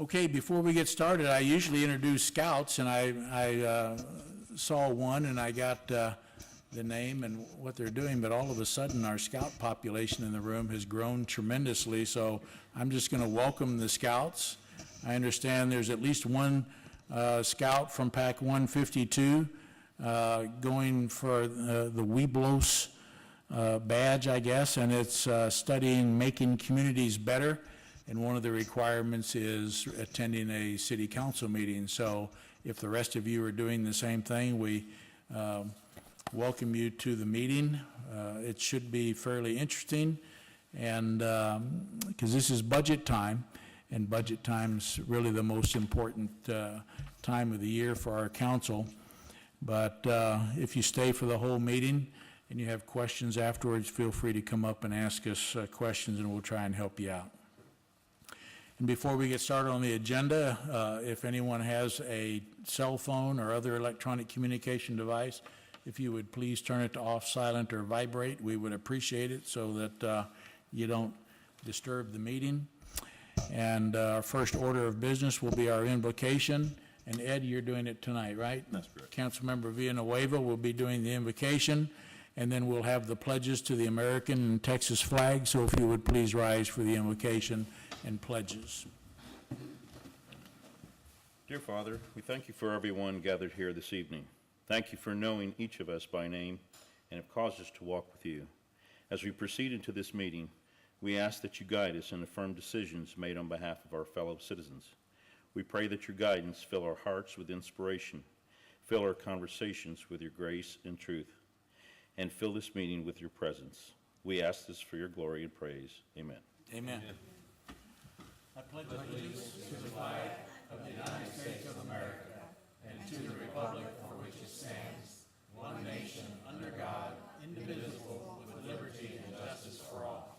Okay, before we get started, I usually introduce scouts, and I saw one, and I got the name and what they're doing, but all of a sudden, our scout population in the room has grown tremendously, so I'm just going to welcome the scouts. I understand there's at least one scout from Pack 152 going for the Webelos badge, I guess, and it's studying making communities better. And one of the requirements is attending a city council meeting. So if the rest of you are doing the same thing, we welcome you to the meeting. It should be fairly interesting, and because this is budget time, and budget time's really the most important time of the year for our council. But if you stay for the whole meeting and you have questions afterwards, feel free to come up and ask us questions, and we'll try and help you out. And before we get started on the agenda, if anyone has a cell phone or other electronic communication device, if you would please turn it to off, silent, or vibrate, we would appreciate it so that you don't disturb the meeting. And our first order of business will be our invocation. And Ed, you're doing it tonight, right? That's correct. Councilmember Villanueva will be doing the invocation, and then we'll have the pledges to the American and Texas flag. So if you would please rise for the invocation and pledges. Dear Father, we thank you for everyone gathered here this evening. Thank you for knowing each of us by name and have caused us to walk with you. As we proceed into this meeting, we ask that you guide us in the firm decisions made on behalf of our fellow citizens. We pray that your guidance fill our hearts with inspiration, fill our conversations with your grace and truth, and fill this meeting with your presence. We ask this for your glory and praise. Amen. Amen. I pledge allegiance to the flag of the United States of America and to the republic for which it stands, one nation, under God, indivisible, with liberty and justice for all.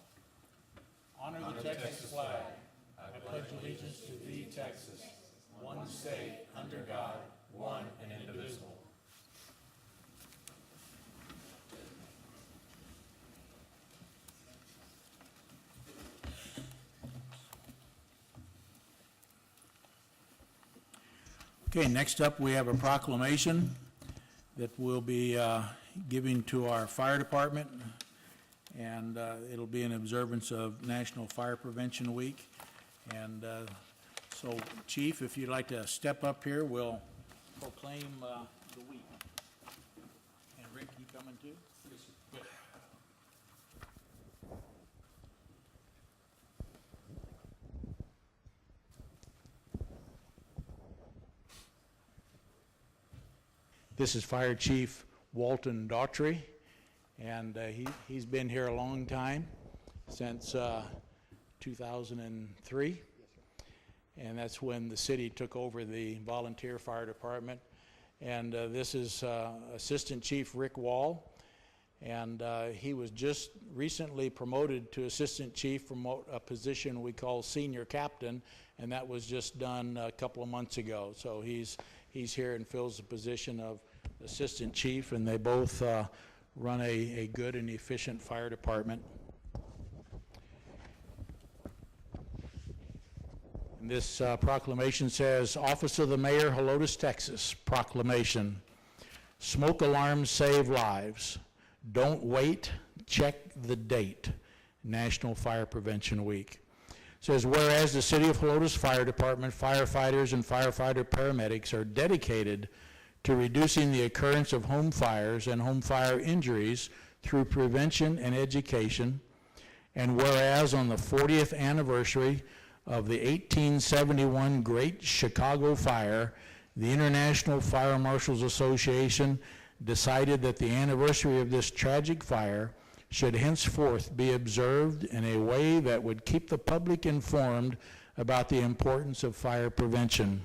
Honor the Texas flag. I pledge allegiance to thee, Texas, one state, under God, one and indivisible. Okay, next up we have a proclamation that we'll be giving to our fire department, and it'll be in observance of National Fire Prevention Week. And so, Chief, if you'd like to step up here, we'll proclaim the week. And Rick, you coming too? Yes, sir. Good. This is Fire Chief Walton Daughtry, and he's been here a long time, since 2003, and that's when the city took over the volunteer fire department. And this is Assistant Chief Rick Wall, and he was just recently promoted to Assistant Chief from a position we call Senior Captain, and that was just done a couple of months ago. So he's here and fills the position of Assistant Chief, and they both run a good and efficient fire department. And this proclamation says, Office of the Mayor, Helotes, Texas, proclamation. Smoke alarms save lives. Don't wait, check the date. National Fire Prevention Week. It says, whereas the City of Helotes Fire Department, firefighters and firefighter paramedics are dedicated to reducing the occurrence of home fires and home fire injuries through prevention and education, and whereas on the 40th anniversary of the 1871 Great Chicago Fire, the International Fire Marshals Association decided that the anniversary of this tragic fire should henceforth be observed in a way that would keep the public informed about the importance of fire prevention.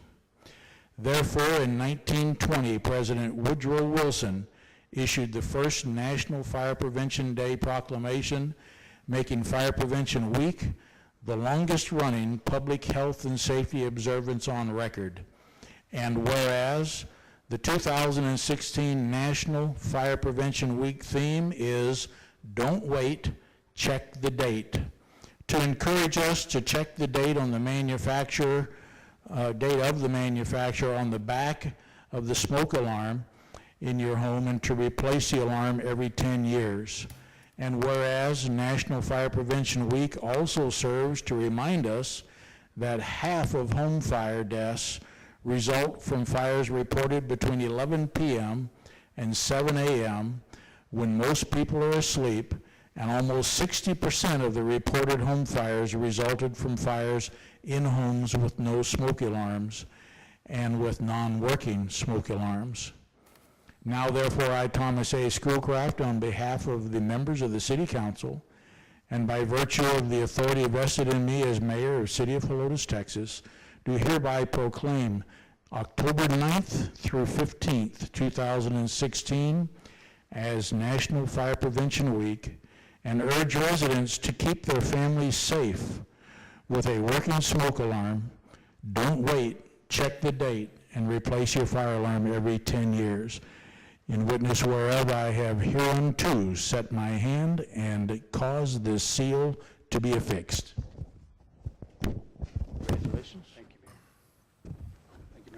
Therefore, in 1920, President Woodrow Wilson issued the first National Fire Prevention Day proclamation, making Fire Prevention Week the longest-running public health and safety observance on record. And whereas the 2016 National Fire Prevention Week theme is Don't Wait, Check the Date. To encourage us to check the date on the manufacturer date of the manufacturer on the back of the smoke alarm in your home and to replace the alarm every 10 years. And whereas National Fire Prevention Week also serves to remind us that half of home fire deaths result from fires reported between 11 p.m. and 7 a.m. when most people are asleep, and almost 60% of the reported home fires resulted from fires in homes with no smoke alarms and with non-working smoke alarms. Now therefore, I, Thomas A. Schoolcraft, on behalf of the members of the City Council, and by virtue of the authority vested in me as mayor of City of Helotes, Texas, do hereby proclaim October 9th through 15th, 2016 as National Fire Prevention Week, and urge residents to keep their families safe with a working smoke alarm. Don't wait, check the date, and replace your fire alarm every 10 years. In witness whereof I have hereunto set my hand and caused this seal to be affixed. Congratulations. Thank you, Mayor. Thank you,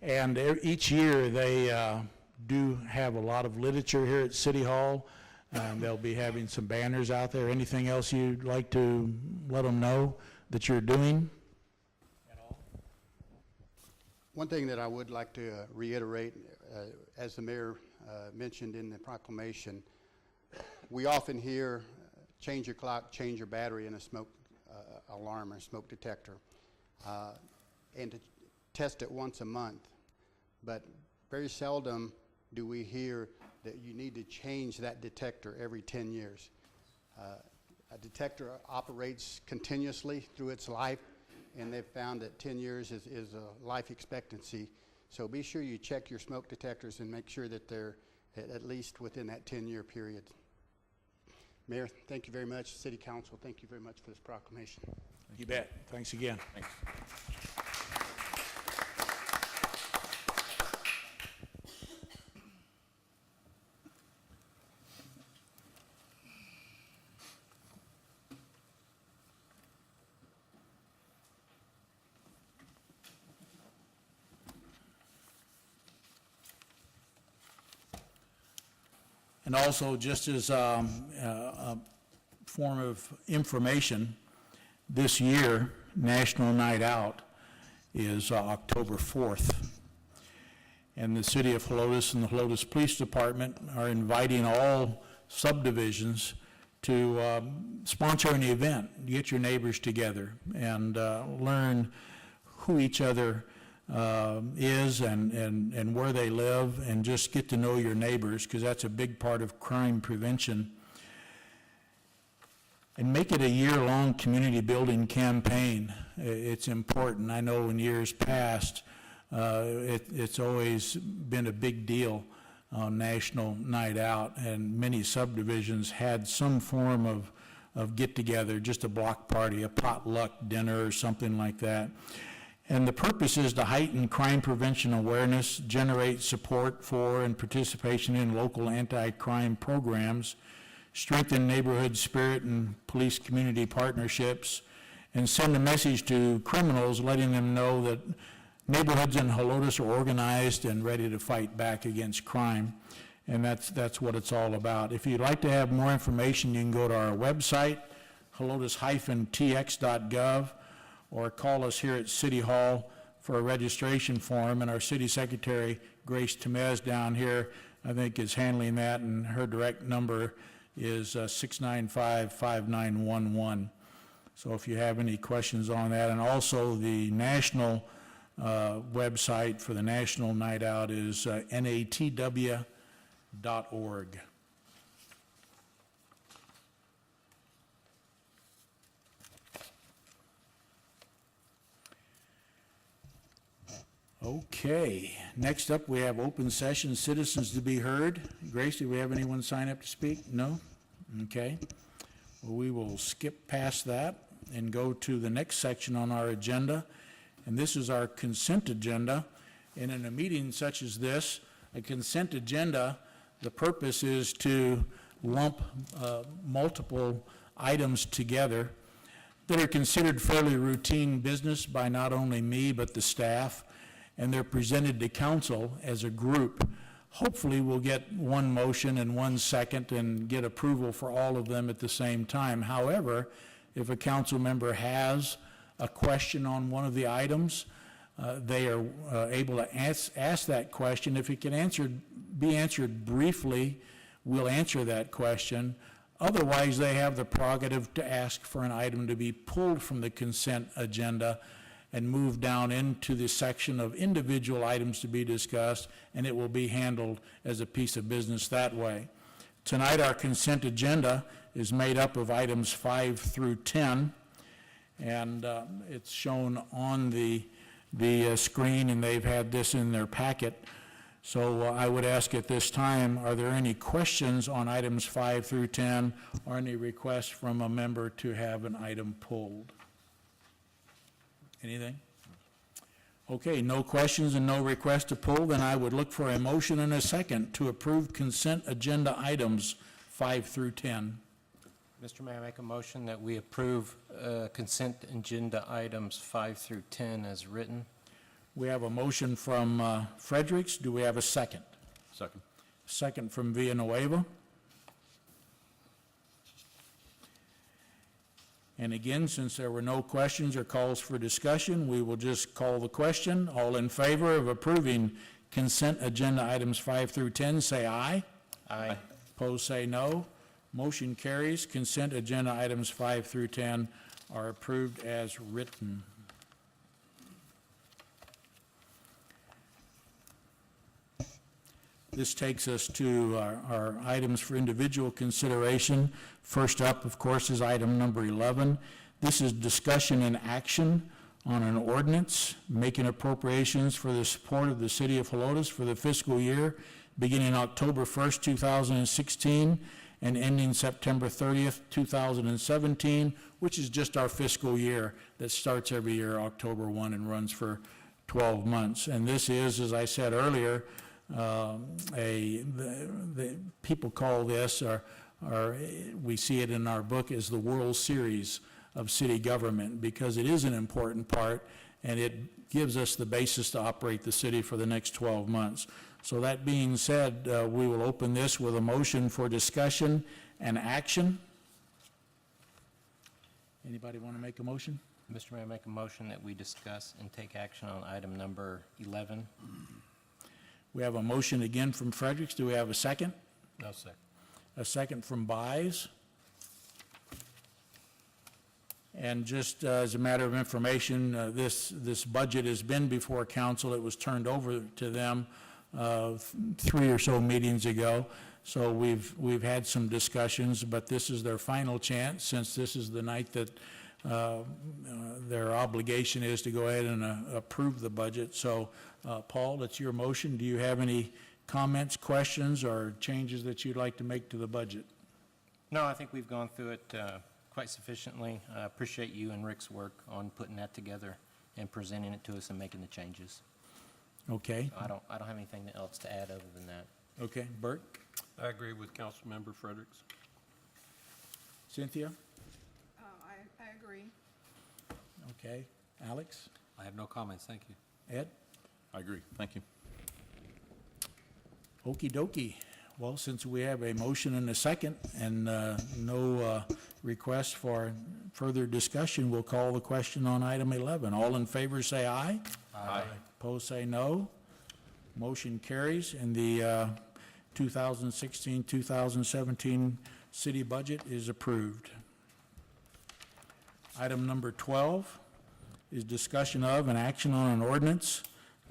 Mayor. And each year, they do have a lot of literature here at City Hall. They'll be having some banners out there. Anything else you'd like to let them know that you're doing? One thing that I would like to reiterate, as the mayor mentioned in the proclamation, we often hear, change your clock, change your battery in a smoke alarm or smoke detector, and to test it once a month. But very seldom do we hear that you need to change that detector every 10 years. A detector operates continuously through its life, and they've found that 10 years is a life expectancy. So be sure you check your smoke detectors and make sure that they're at least within that 10-year period. Mayor, thank you very much. City Council, thank you very much for this proclamation. You bet. Thanks again. Thanks. And also, just as a form of information, this year, National Night Out is October 4th. And the City of Helotes and the Helotes Police Department are inviting all subdivisions to sponsor an event, get your neighbors together and learn who each other is and where they live, and just get to know your neighbors, because that's a big part of crime prevention. And make it a year-long community building campaign. It's important. I know in years past, it's always been a big deal on National Night Out, and many subdivisions had some form of get-together, just a block party, a potluck dinner or something like that. And the purpose is to heighten crime prevention awareness, generate support for and participation in local anti-crime programs, strengthen neighborhood spirit and police community partnerships, and send a message to criminals letting them know that neighborhoods in Helotes are organized and ready to fight back against crime. And that's what it's all about. If you'd like to have more information, you can go to our website, helotes-tx.gov, or call us here at City Hall for a registration form, and our city secretary, Grace Temez, down here, I think is handling that, and her direct number is 695-5911. So if you have any questions on that, and also the national website for the National Night Out is natw.org. Okay, next up we have open session, citizens to be heard. Grace, do we have anyone sign up to speak? No? Okay. Well, we will skip past that and go to the next section on our agenda. And this is our consent agenda. And in a meeting such as this, A consent agenda, the purpose is to lump multiple items together that are considered fairly routine business by not only me, but the staff, and they're presented to council as a group. Hopefully, we'll get one motion and one second and get approval for all of them at the same time. However, if a council member has a question on one of the items, they are able to ask that question. If it can be answered briefly, we'll answer that question. Otherwise, they have the prerogative to ask for an item to be pulled from the consent agenda and moved down into the section of individual items to be discussed, and it will be handled as a piece of business that way. Tonight, our consent agenda is made up of items 5 through 10, and it's shown on the screen, and they've had this in their packet. So I would ask at this time, are there any questions on items 5 through 10, or any requests from a member to have an item pulled? Anything? Okay, no questions and no request to pull, then I would look for a motion and a second to approve consent agenda items 5 through 10. Mr. Mayor, I make a motion that we approve consent agenda items 5 through 10 as written. We have a motion from Fredericks. Do we have a second? Second. Second from Villanueva. And again, since there were no questions or calls for discussion, we will just call the question. All in favor of approving consent agenda items 5 through 10, say aye. Aye. Opposed, say no. Motion carries. Consent agenda items 5 through 10 are approved as written. This takes us to our items for individual consideration. First up, of course, is item number 11. This is discussion and action on an ordinance making appropriations for the support of the city of Helotes for the fiscal year beginning October 1st, 2016 and ending September 30th, 2017, which is just our fiscal year that starts every year, October 1, and runs for 12 months. And this is, as I said earlier, the people call this, or we see it in our book as the World Series of city government, because it is an important part, and it gives us the basis to operate the city for the next 12 months. So that being said, we will open this with a motion for discussion and action. Anybody want to make a motion? Mr. Mayor, I make a motion that we discuss and take action on item number 11. We have a motion again from Fredericks. Do we have a second? No, second. A second from Buys. And just as a matter of information, this budget has been before council. It was turned over to them 3 or so meetings ago. So we've had some discussions, but this is their final chance, since this is the night that their obligation is to go ahead and approve the budget. So, Paul, it's your motion. Do you have any comments, questions, or changes that you'd like to make to the budget? No, I think we've gone through it quite sufficiently. I appreciate you and Rick's work on putting that together and presenting it to us and making the changes. Okay, I don't have anything else to add other than that. okay. Bert? I agree with Councilmember Fredericks. Cynthia? I agree. Okay. Alex? I have no comments, thank you. Ed? I agree. Thank you. Okey dokey. Well, since we have a motion and a second and no request for further discussion, we'll call the question on item 11. All in favor say aye. Aye. Opposed say no. Motion carries, and the 2016-2017 city budget is approved. Item number 12 is discussion of and action on an ordinance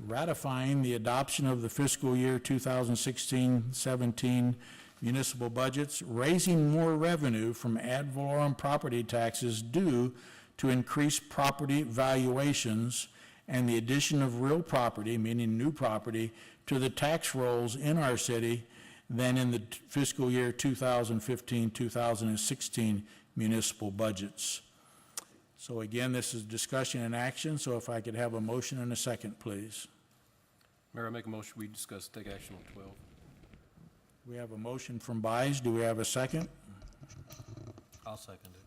ratifying the adoption of the fiscal year 2016-17 municipal budgets, raising more revenue from ad valorem property taxes due to increased property valuations and the addition of real property, meaning new property, to the tax rolls in our city than in the fiscal year 2015-2016 municipal budgets. So again, this is discussion and action, so if I could have a motion and a second, please. Mayor, I make a motion, we discuss, take action on 12. We have a motion from Buys. Do we have a second? I'll second it.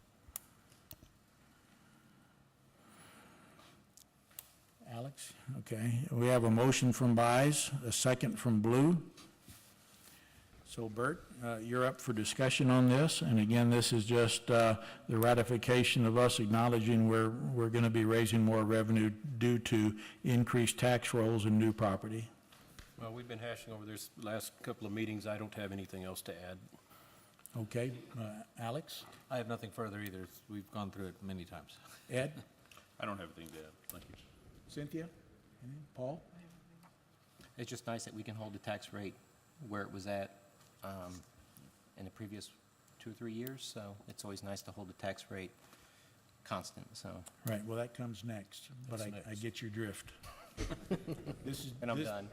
Alex? Okay. We have a motion from Buys, a second from Blue. So Bert, you're up for discussion on this, and again, this is just the ratification of us acknowledging we're going to be raising more revenue due to increased tax rolls and new property. Well, we've been hashing over this last couple of meetings. I don't have anything else to add. Okay, Alex? I have nothing further either. We've gone through it many times. Ed? I don't have anything to add. Thank you. Cynthia? Anything? Paul? It's just nice that we can hold the tax rate where it was at in the previous 2 or 3 years, so it's always nice to hold the tax rate constant, so, Right, well, that comes next, but That's I next. get your drift. This is- and I'm this- done.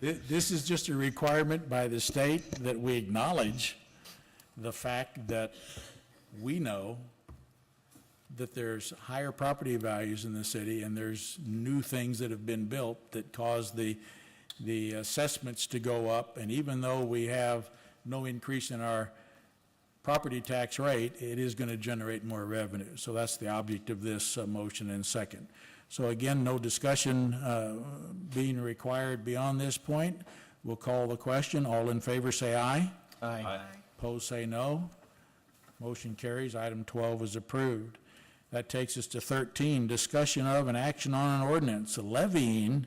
This is just a requirement by the state that we acknowledge the fact that we know that there's higher property values in the city, and there's new things that have been built that cause the assessments to go up, and even though we have no increase in our property tax rate, it is going to generate more revenue. So that's the object of this motion and second. So again, no discussion being required beyond this point. We'll call the question. All in favor, say aye. Aye. Opposed, say no. Motion carries. Item 12 is approved. That takes us to 13, discussion of and action on an ordinance levying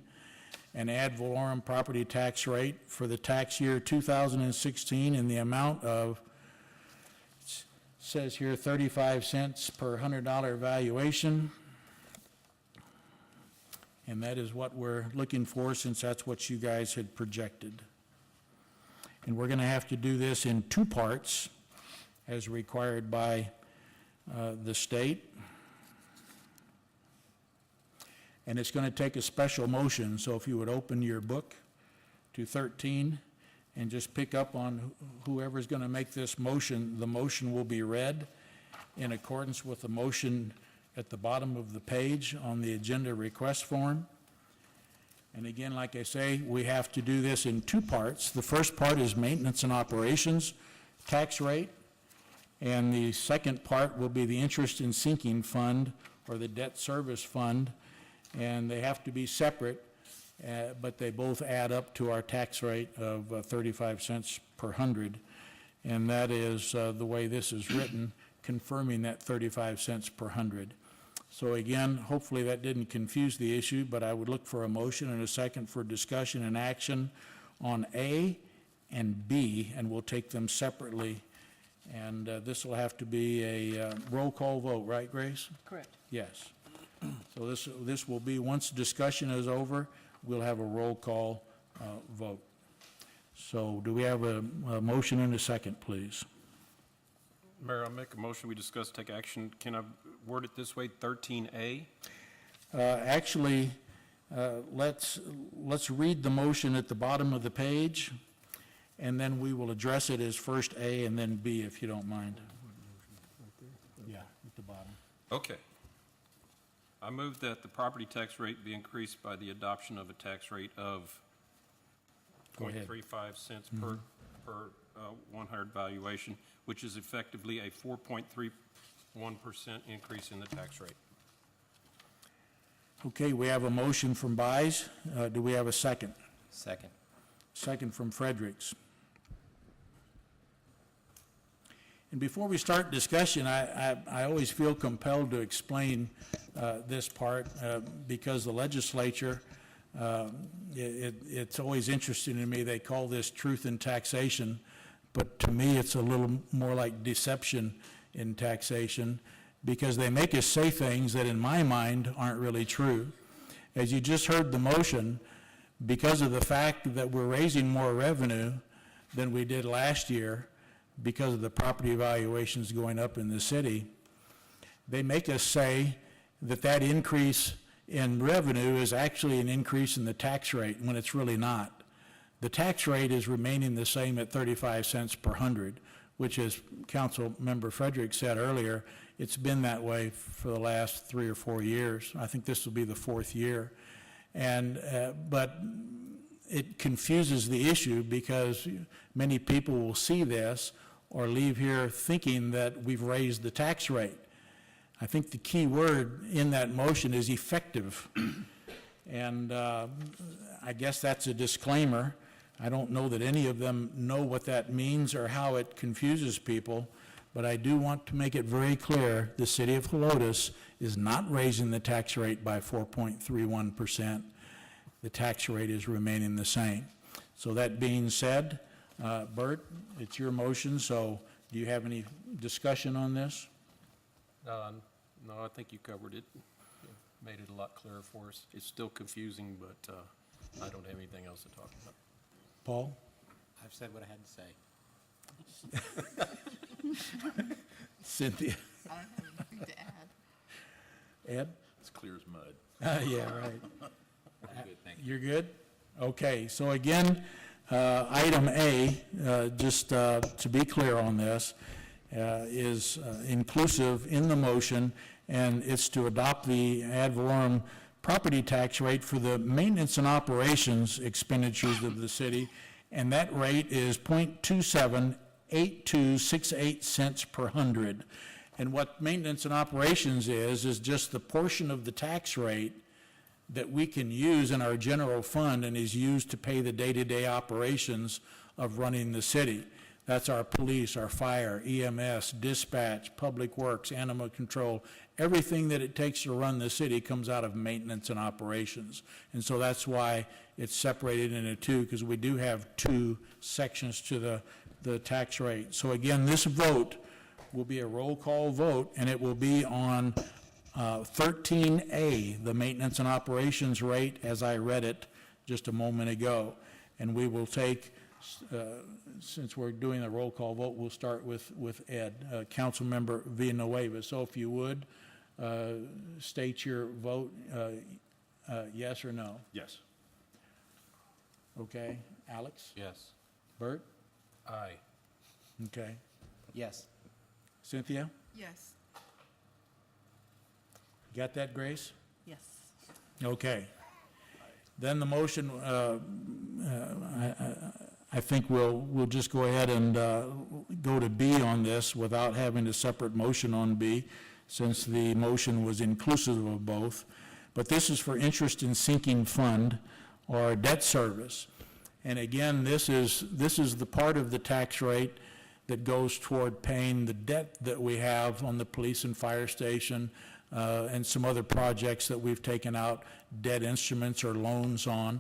an ad valorem property tax rate for the tax year 2016 in the amount of, it says here, 35 cents per $100 valuation. And that is what we're looking for, since that's what you guys had projected. And we're going to have to do this in 2 parts, as required by the state. And it's going to take a special motion, so if you would open your book to 13 and just pick up on whoever's going to make this motion, the motion will be read in accordance with the motion at the bottom of the page on the agenda request form. And again, like I say, we have to do this in 2 parts. The first part is maintenance and operations tax rate, and the second part will be the interest in sinking fund or the debt service fund, and they have to be separate, but they both add up to our tax rate of 35 cents per 100, and that is the way this is written, confirming that 35 cents per 100. So again, hopefully that didn't confuse the issue, but I would look for a motion and a second for discussion and action on A and B, and we'll take them separately. And this will have to be a roll call vote, right, Grace? Correct. Yes. So this will be, once discussion is over, we'll have a roll call vote. So do we have a motion and a second, please? Mayor, I make a motion, we discuss, take action. Can I word it this way, 13A? Actually, let's read the motion at the bottom of the page, and then we will address it as first A and then B, if you don't mind. Yeah, at the bottom. Okay. I move that the property tax rate be increased by the adoption of a tax rate of Go ahead. 0.35 cents per 100 valuation, which is effectively a 4.31% increase in the tax rate. Okay, we have a motion from Buys. Do we have a second? Second. Second from Fredericks. And before we start discussion, I always feel compelled to explain this part because the legislature, it's always interesting to me, they call this truth in taxation, but to me it's a little more like deception in taxation, because they make us say things that in my mind aren't really true. As you just heard the motion, because of the fact that we're raising more revenue than we did last year, because of the property valuations going up in the city, they make us say that that increase in revenue is actually an increase in the tax rate, when it's really not. The tax rate is remaining the same at 35 cents per 100, which, as Council Member Frederick said earlier, it's been that way for the last 3 or 4 years. I think this will be the 4th year. But it confuses the issue because many people will see this or leave here thinking that we've raised the tax rate. I think the key word in that motion is effective. And I guess that's a disclaimer. I don't know that any of them know what that means or how it confuses people, but I do want to make it very clear, the city of Helotes is not raising the tax rate by 4.31%. The tax rate is remaining the same. So that being said, Bert, it's your motion, so do you have any discussion on this? No, I think you covered it. Made it a lot clearer for us. It's still confusing, but I don't have anything else to talk about. Paul? I've said what I had to say. Cynthia? I don't have anything to add. Ed? It's clear as mud. Yeah, right. Good, thank you. You're good? Okay, so again, item A, just to be clear on this, is inclusive in the motion, and it's to adopt the ad valorem property tax rate for the maintenance and operations expenditures of the city, and that rate is .278268 cents per hundred. And what maintenance and operations is just the portion of the tax rate that we can use in our general fund and is used to pay the day-to-day operations of running the city. That's our police, our fire, EMS, dispatch, public works, animal control. Everything that it takes to run the city comes out of maintenance and operations. And so that's why it's separated into two, because we do have two sections to the tax rate. So again, this vote will be a roll call vote, and it will be on 13A, the maintenance and operations rate, as I read it just a moment ago. And we will take, since we're doing a roll call vote, we'll start with Ed, Councilmember Villanueva. So if you would, state your vote, yes or no. Yes. Okay, Alex? Yes. Bert? Aye. Okay. Yes. Cynthia? Yes. Got that, Grace? Yes. Okay. Then the motion, I think we'll just go ahead and go to B on this without having a separate motion on B, since the motion was inclusive of both. But this is for interest in sinking fund or debt service. And again, this is the part of the tax rate that goes toward paying the debt that we have on the police and fire station, and some other projects that we've taken out debt instruments or loans on.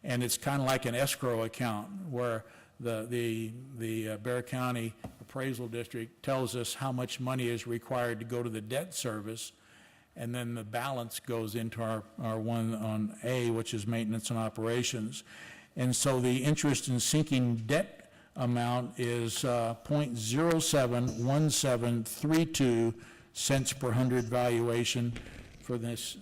And it's kind of like an escrow account where the Bear County Appraisal District tells us how much money is required to go to the debt service, and then the balance goes into our one on A, which is maintenance and operations. And so the interest in sinking debt amount is .071732 cents per hundred valuation for this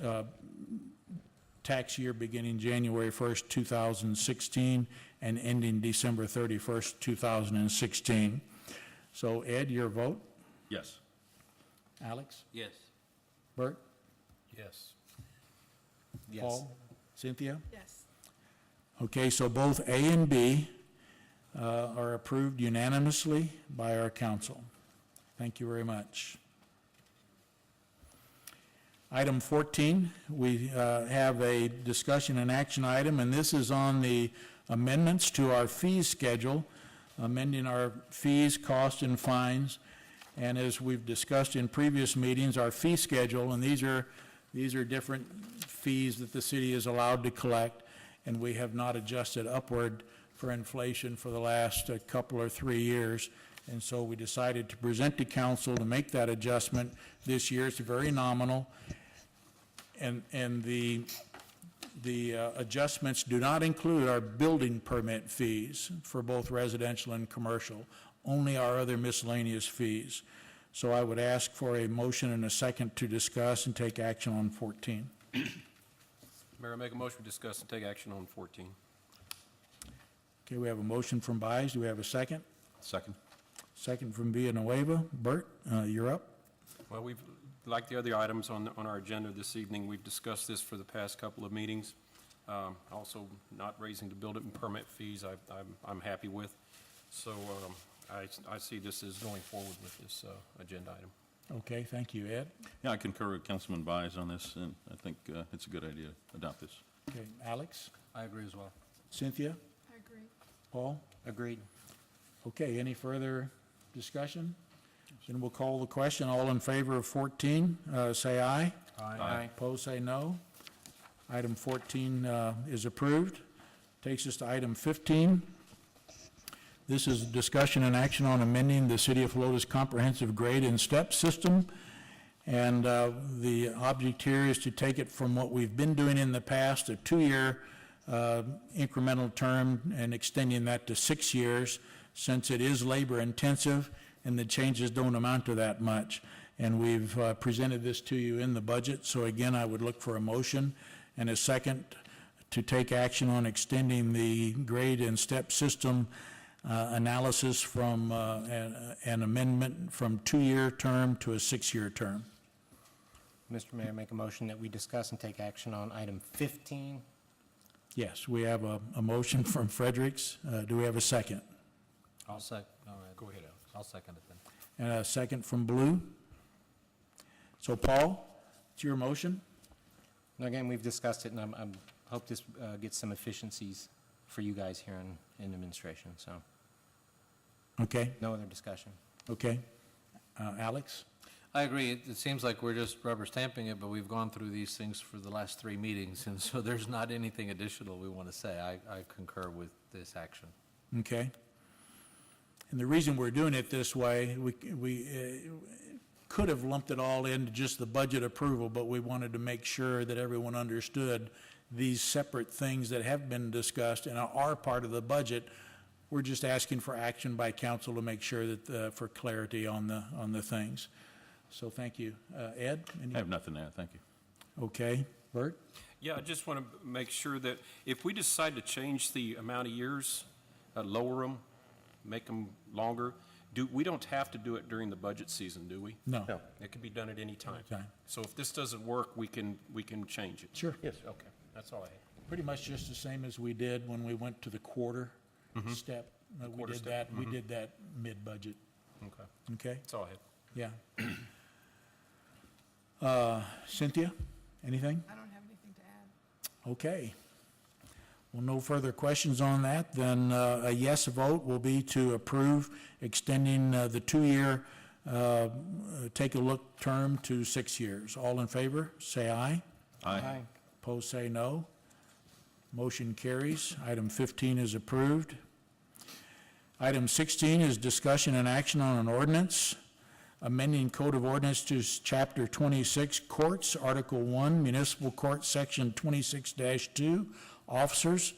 tax year beginning January 1st, 2016 and ending December 31st, 2016. So Ed, your vote? Yes. Alex? Yes. Bert? Yes. Yes. Paul? Cynthia? Yes. Okay, so both A and B are approved unanimously by our council. Thank you very much. Item 14, we have a discussion and action item, and this is on the amendments to our fees schedule, amending our fees, costs, and fines. And as we've discussed in previous meetings, our fee schedule, and these are different fees that the city is allowed to collect, and we have not adjusted upward for inflation for the last couple or 3 years. And so we decided to present to council to make that adjustment this year. It's very nominal. And the adjustments do not include our building permit fees for both residential and commercial, only our other miscellaneous fees. So I would ask for a motion and a second to discuss and take action on 14. Mayor, I make a motion to discuss and take action on 14. Okay, we have a motion from Byes. Do we have a second? Second. Second from Villanueva. Bert, you're up. Well, like the other items on our agenda this evening, we've discussed this for the past couple of meetings. Also, not raising the building permit fees, I'm happy with. So I see this as going forward with this agenda item. Okay, thank you. Ed? Yeah, I concur with Councilman Byes on this, and I think it's a good idea to adopt this. Okay, Alex? I agree as well. Cynthia? I agree. Paul? Agreed. Okay, any further discussion? Then we'll call the question. All in favor of 14, say aye. Aye. Opposed, say no. Item 14 is approved. Takes us to item 15. This is discussion and action on amending the City of Helotes comprehensive grade and step system. And the object here is to take it from what we've been doing in the past, a 2-year incremental term, and extending that to 6 years, since it is labor intensive and the changes don't amount to that much. And we've presented this to you in the budget. So again, I would look for a motion and a second to take action on extending the grade and step system analysis from an amendment from 2-year term to a 6-year term. Mr. Mayor, make a motion that we discuss and take action on item 15. Yes, we have a motion from Fredericks. Do we have a second? I'll sec, all right. Go ahead, Alex. I'll second it then. And a second from Blue. So Paul, it's your motion? Now, again, we've discussed it, and I hope this gets some efficiencies for you guys here in administration, so Okay, no other discussion. okay. Alex? I agree. It seems like we're just rubber stamping it, but we've gone through these things for the last 3 meetings, and so there's not anything additional we want to say. I concur with this action. Okay. And the reason we're doing it this way, we could have lumped it all into just the budget approval, but we wanted to make sure that everyone understood these separate things that have been discussed and are part of the budget. We're just asking for action by council to make sure that, for clarity on the things. So thank you. Ed? I have nothing to add, thank you. Okay. Bert? Yeah, I just want to make sure that if we decide to change the amount of years, lower them, make them longer, we don't have to do it during the budget season, do we? No. It can be done at any time. Time. So if this doesn't work, we can change it. Sure. Yes. Okay, that's all I had. Pretty much just the same as we did when we went to the quarter step. We Quarter did step, that, we did that mid-budget, Okay, okay? that's all I had. Yeah. Cynthia, anything? I don't have anything to add. Okay. Well, no further questions on that, then a yes vote will be to approve extending the 2-year take-a-look term to 6 years. All in favor, say aye. Aye. Opposed, say no. Motion carries. Item 15 is approved. Item 16 is discussion and action on an ordinance amending Code of Ordinances, Chapter 26, Courts, Article 1, Municipal Court, Section 26-2, Officers,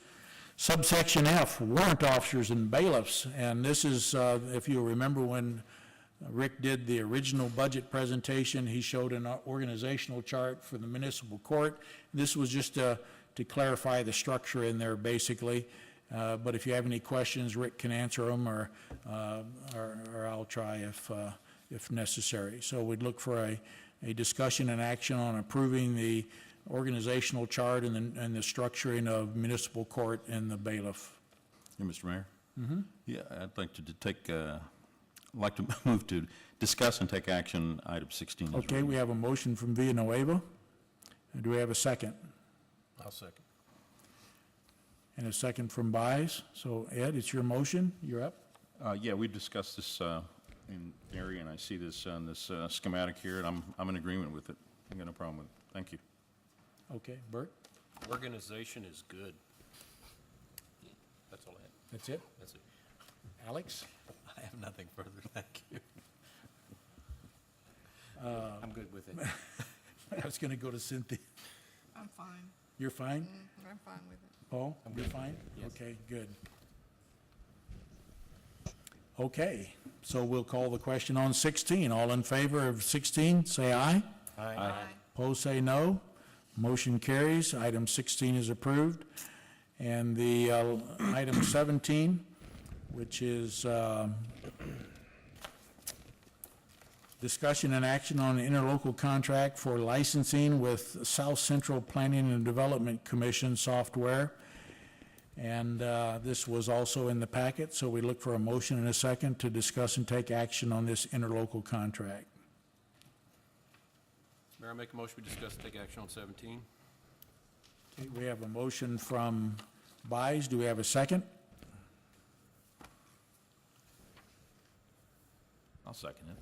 Subsection F, Warrant Officers and Bailiffs. And this is, if you remember when Rick did the original budget presentation, he showed an organizational chart for the municipal court. This was just to clarify the structure in there, basically. But if you have any questions, Rick can answer them, or I'll try if necessary. So we'd look for a discussion and action on approving the organizational chart and the structuring of municipal court and the bailiff. Yeah, Mr. Mayor? Yeah, I'd like to move to discuss and take action, item 16. as Okay, written. we have a motion from Villanueva. Do we have a second? I'll second. And a second from Byes. So Ed, it's your motion. You're up. Yeah, we discussed this in area, and I see this on this schematic here, and I'm in agreement with it. I got no problem with it. Thank you. Okay, Bert? Organization is good. That's all I had. That's it? That's it. Alex? I have nothing further, thank you. I'm good with it. I was going to go to Cynthia. I'm fine. You're fine? I'm fine with it. Paul, you're fine? Okay, good. Okay, so we'll call the question on 16. All in favor of 16, say aye. Aye. Opposed, say no. Motion carries. Item 16 is approved. And the item 17, which is Discussion and action on an interlocal contract for licensing with South Central Planning and Development Commission software. And this was also in the packet, so we look for a motion and a second to discuss and take action on this interlocal contract. Mayor, I make a motion we discuss and take action on 17. Okay, we have a motion from Buys. Do we have a second? I'll second it.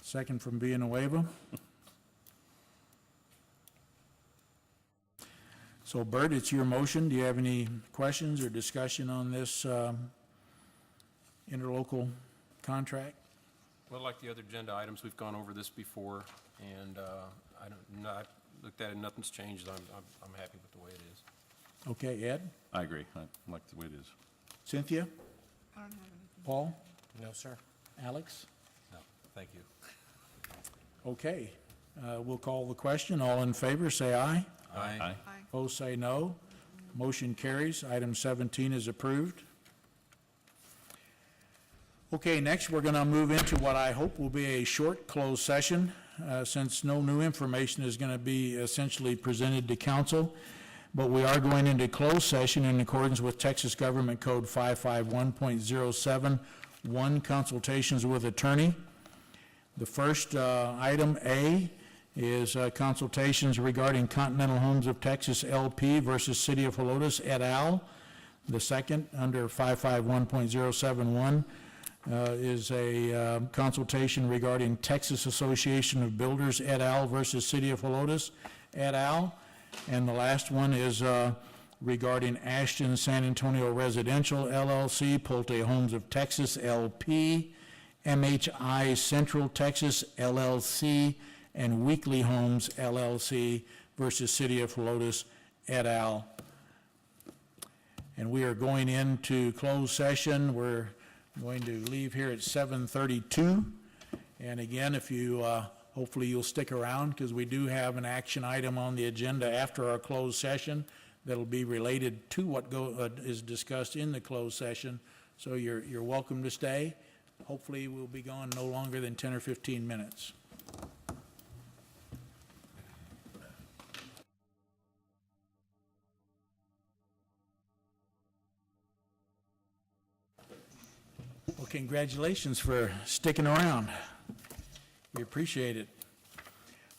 Second from Villanueva. So Bert, it's your motion. Do you have any questions or discussion on this interlocal contract? Well, like the other agenda items, we've gone over this before, and I looked at it, nothing's changed. I'm happy with the way it is. Okay, Ed? I agree. I like the way it is. Cynthia? I don't have anything. Paul? No, sir. Alex? No, thank you. Okay, we'll call the question. All in favor, say aye. Aye. Aye. Opposed, say no. Motion carries. Item 17 is approved. Okay, next, we're going to move into what I hope will be a short closed session, since no new information is going to be essentially presented to council. But we are going into closed session in accordance with Texas Government Code 551.071, consultations with attorney. The first item, A, is consultations regarding Continental Homes of Texas LP versus City of Helotes et al. The second, under 551.071, is a consultation regarding Texas Association of Builders et al. Versus City of Helotes et al. And the last one is regarding Ashton San Antonio Residential LLC, Pulte Homes of Texas LP, MHI Central Texas LLC, and Weekly Homes LLC versus City of Helotes et al. And we are going into closed session. We're going to leave here at 7:32. And again, if you, hopefully you'll stick around, because we do have an action item on the agenda after our closed session that'll be related to what is discussed in the closed session. So you're welcome to stay. Hopefully we'll be gone no longer than 10 or 15 minutes. Well, congratulations for sticking around. We appreciate it.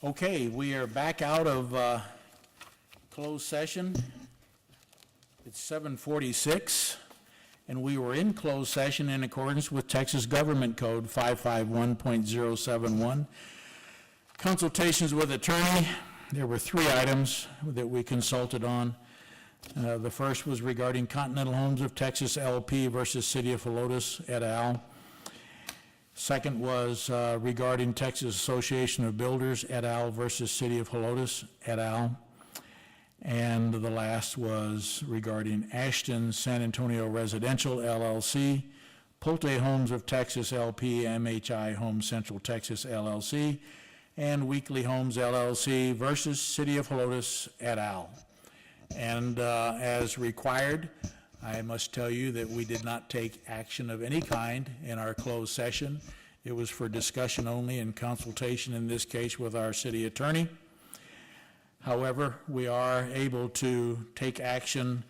Okay, we are back out of closed session. It's 7:46, and we were in closed session in accordance with Texas Government Code 551.071. Consultations with attorney. There were 3 items that we consulted on. The first was regarding Continental Homes of Texas LP versus City of Helotes et al. Second was regarding Texas Association of Builders et al. Versus City of Helotes et al. And the last was regarding Ashton San Antonio Residential LLC, Pulte Homes of Texas LP, MHI Home Central Texas LLC, and Weekly Homes LLC versus City of Helotes et al. And as required, I must tell you that we did not take action of any kind in our closed session. It was for discussion only and consultation, in this case, with our city attorney. However, we are able to take action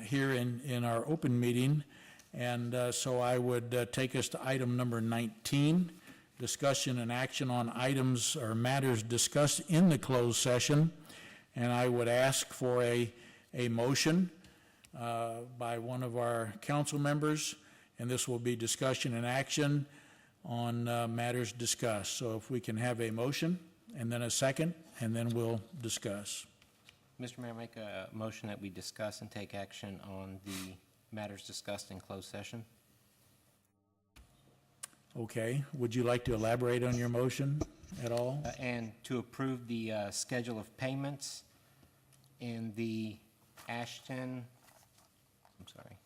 here in our open meeting, and so I would take us to item number 19, discussion and action on items or matters discussed in the closed session. And I would ask for a motion by one of our council members, and this will be discussion and action on matters discussed. So if we can have a motion, and then a second, and then we'll discuss. Mr. Mayor, make a motion that we discuss and take action on the matters discussed in closed session. Okay, would you like to elaborate on your motion at all? And to approve the schedule of payments in the Ashton, I'm sorry,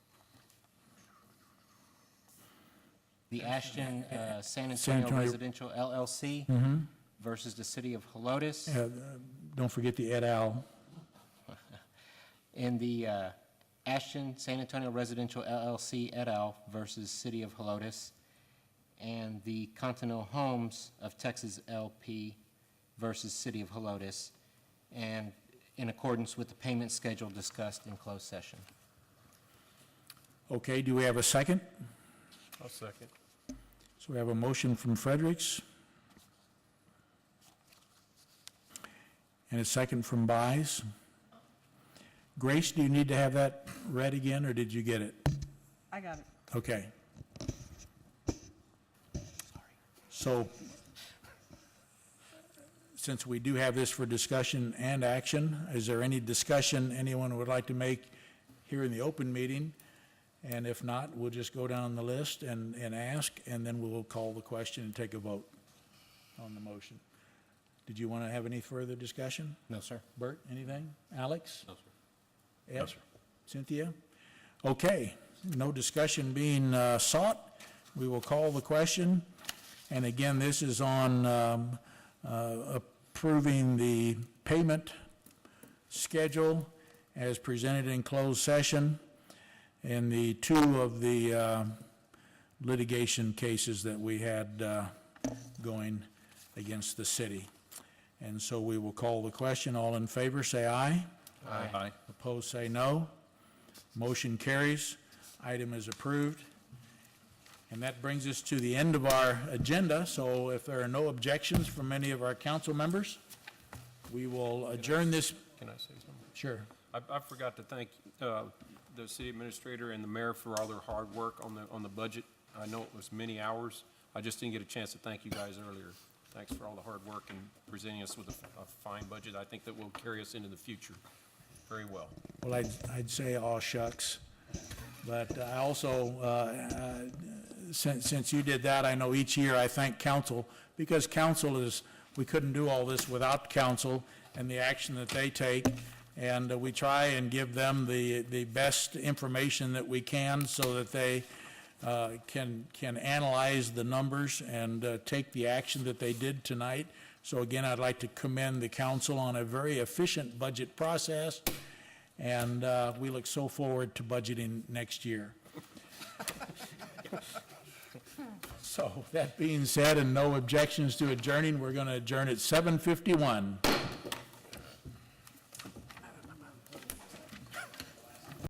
the Ashton San Antonio Antonio- Residential LLC versus the City of Helotes, Don't forget the et al. and the Ashton San Antonio Residential LLC et al. Versus City of Helotes, and the Continental Homes of Texas LP versus City of Helotes, and in accordance with the payment schedule discussed in closed session. Okay, do we have a second? I'll second. So we have a motion from Fredericks and a second from Buys. Grace, do you need to have that read again, or did you get it? I got it. Okay. So, since we do have this for discussion and action, is there any discussion anyone would like to make here in the open meeting? And if not, we'll just go down the list and ask, and then we'll call the question and take a vote on the motion. Did you want to have any further discussion? No, sir. Bert, anything? Alex? No, sir. Ed? No, sir. Cynthia? Okay, no discussion being sought, we will call the question. And again, this is on approving the payment schedule as presented in closed session in the two of the litigation cases that we had going against the city. And so we will call the question. All in favor, say aye. Aye. Opposed, say no. Motion carries. Item is approved. And that brings us to the end of our agenda, so if there are no objections from any of our council members, we will adjourn this. Can I say something? Sure. I forgot to thank the city administrator and the mayor for all their hard work on the budget. I know it was many hours. I just didn't get a chance to thank you guys earlier. Thanks for all the hard work and presenting us with a fine budget. I think that will carry us into the future very well. Well, I'd say aw shucks, but I also, since you did that, I know each year I thank council, because council is, we couldn't do all this without council and the action that they take, and we try and give them the best information that we can so that they can analyze the numbers and take the action that they did tonight. So again, I'd like to commend the council on a very efficient budget process, and we look so forward to budgeting next year. So, that being said, and no objections to adjourning, we're going to adjourn at 7:51.